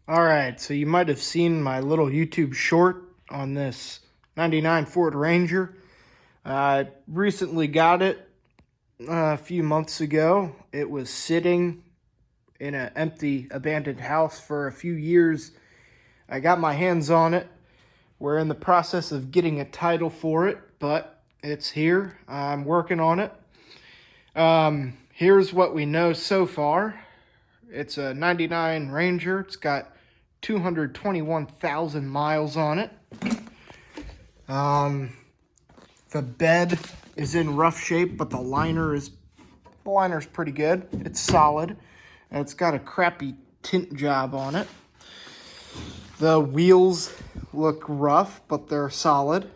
All right, so you might have seen my little YouTube short on this 99 Ford Ranger. I recently got it a few months ago. It was sitting in an empty, abandoned house for a few years. I got my hands on it. We're in the process of getting a title for it, but it's here. I'm working on it. Here's what we know so far. It's a 99 Ranger. It's got 221,000 miles on it. Um, the bed is in rough shape, but the liner's pretty good. It's solid. And it's got a crappy tint job on it. The wheels look rough, but they're solid.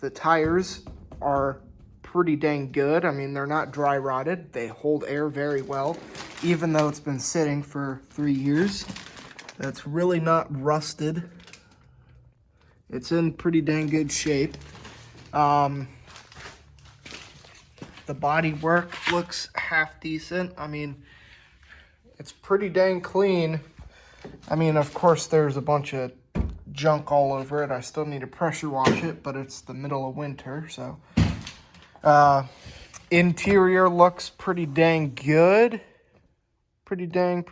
The tires are pretty dang good. I mean, they're not dry rotted. They hold air very well, even though it's been sitting for 3 years. That's really not rusted. It's in pretty dang good shape. The body work looks half decent. I mean, it's pretty dang clean. I mean, of course, there's a bunch of junk all over it. I still need to pressure wash it, but it's the middle of winter, so. Interior looks pretty dang good. Pretty dang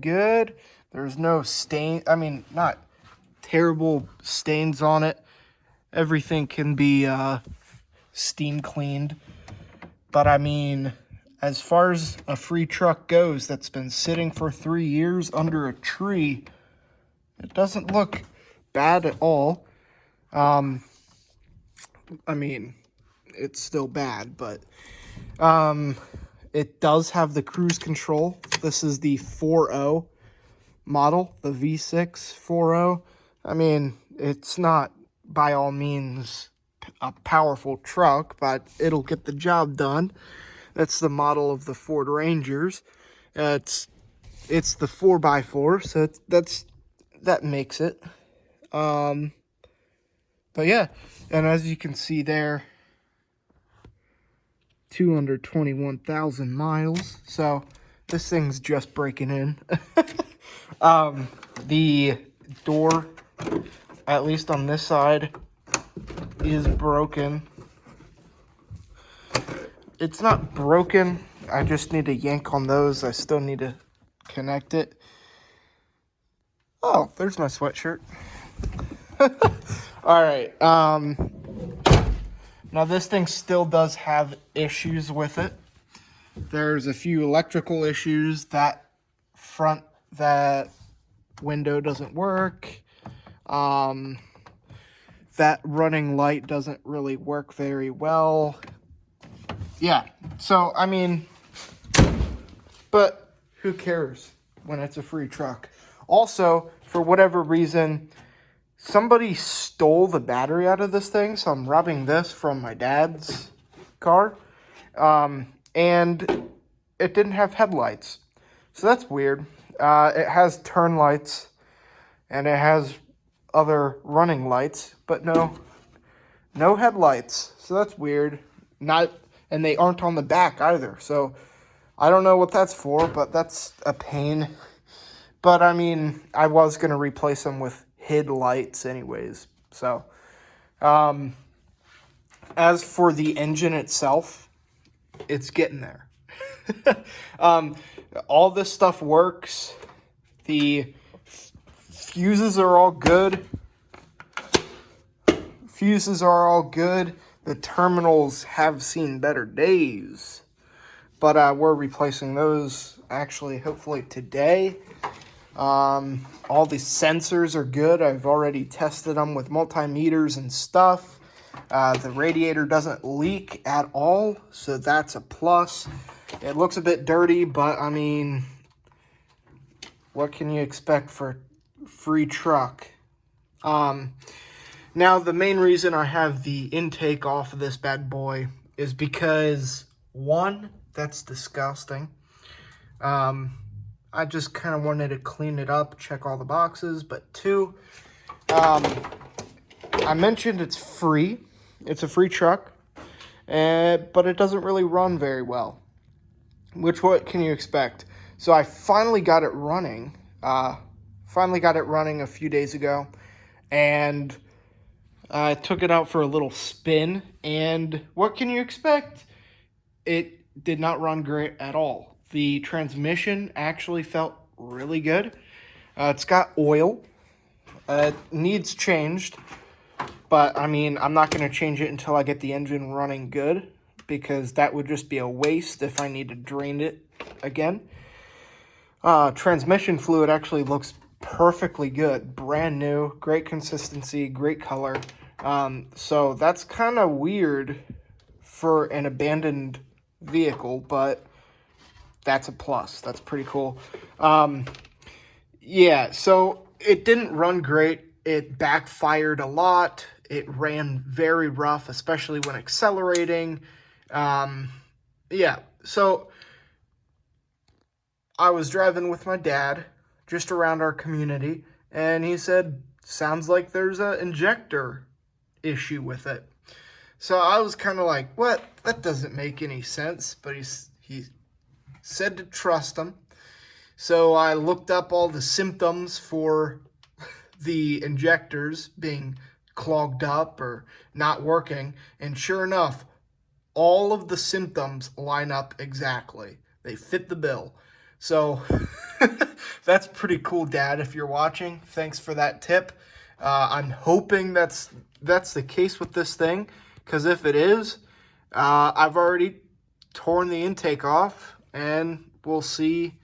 good. There's no stain. I mean, not terrible stains on it. Everything can be steam cleaned. But I mean, as far as a free truck goes that's been sitting for 3 years under a tree, it doesn't look bad at all. I mean, it's still bad, but it does have the cruise control. This is the 4.0 model, the V6 4.0. I mean, it's not by all means a powerful truck, but it'll get the job done. That's the model of the Ford Rangers. It's the 4x4, so that makes it. But yeah, and as you can see there, 221,000 miles. So this thing's just breaking in. The door, at least on this side, is broken. It's not broken. I just need to yank on those. I still need to connect it. Oh, there's my sweatshirt. All right. Now this thing still does have issues with it. There's a few electrical issues. That window doesn't work. That running light doesn't really work very well. Yeah, so I mean, but who cares when it's a free truck? Also, for whatever reason, somebody stole the battery out of this thing, so I'm robbing this from my dad's car. And it didn't have headlights. So that's weird. It has turn lights, and it has other running lights, but no headlights. So that's weird. And they aren't on the back either. So I don't know what that's for, but that's a pain. But I mean, I was going to replace them with headlights anyways. So, as for the engine itself, it's getting there. All this stuff works. The fuses are all good. The terminals have seen better days. But we're replacing those actually hopefully today. All the sensors are good. I've already tested them with multimeters and stuff. The radiator doesn't leak at all, so that's a plus. It looks a bit dirty, but I mean, what can you expect for a free truck? Now, the main reason I have the intake off of this bad boy is because, one, that's disgusting. I just kind of wanted to clean it up, check all the boxes. But two, I mentioned it's free. It's a free truck, but it doesn't really run very well. What can you expect? So I finally got it running Finally got it running a few days ago, and I took it out for a little spin, and what can you expect? It did not run great at all. The transmission actually felt really good. It's got oil. It needs changed, but I mean, I'm not going to change it until I get the engine running good, because that would just be a waste if I need to drain it again. Transmission fluid actually looks perfectly good. Brand new, great consistency, great color. So that's kind of weird for an abandoned vehicle, but that's a plus. That's pretty cool. Yeah, so it didn't run great. It backfired a lot. It ran very rough, especially when accelerating. Yeah, so I was driving with my dad just around our community, and he said, sounds like there's an injector issue with it. So I was kind of like, what? That doesn't make any sense. But he said to trust him. So I looked up all the symptoms for the injectors being clogged up or not working. And sure enough, all of the symptoms line up exactly. They fit the bill. So that's pretty cool, Dad, if you're watching. Thanks for that tip. I'm hoping that's the case with this thing, because if it is, I've already torn the intake off, and we'll see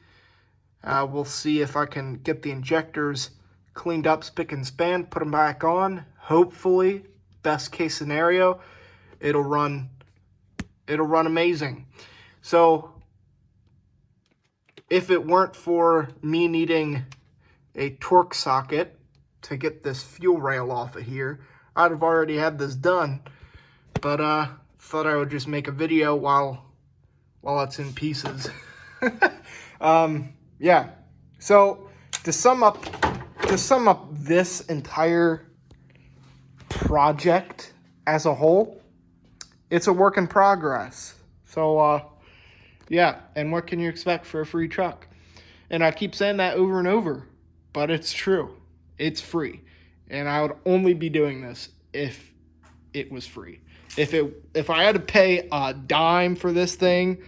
if I can get the injectors cleaned up spick and span, put them back on. Hopefully, best case scenario, it'll run amazing. So if it weren't for me needing a torque socket to get this fuel rail off of here, I'd have already had this done. But thought I would just make a video while it's in pieces. Yeah. So to sum up this entire project as a whole, it's a work in progress. So yeah, and what can you expect for a free truck? And I keep saying that over and over, but it's true. It's free. And I would only be doing this if it was free. If I had to pay a dime for this thing,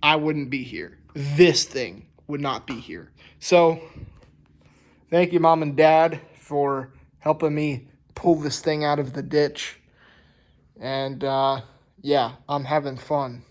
I wouldn't be here. This thing would not be here. So thank you, Mom and Dad, for helping me pull this thing out of the ditch. And yeah, I'm having fun.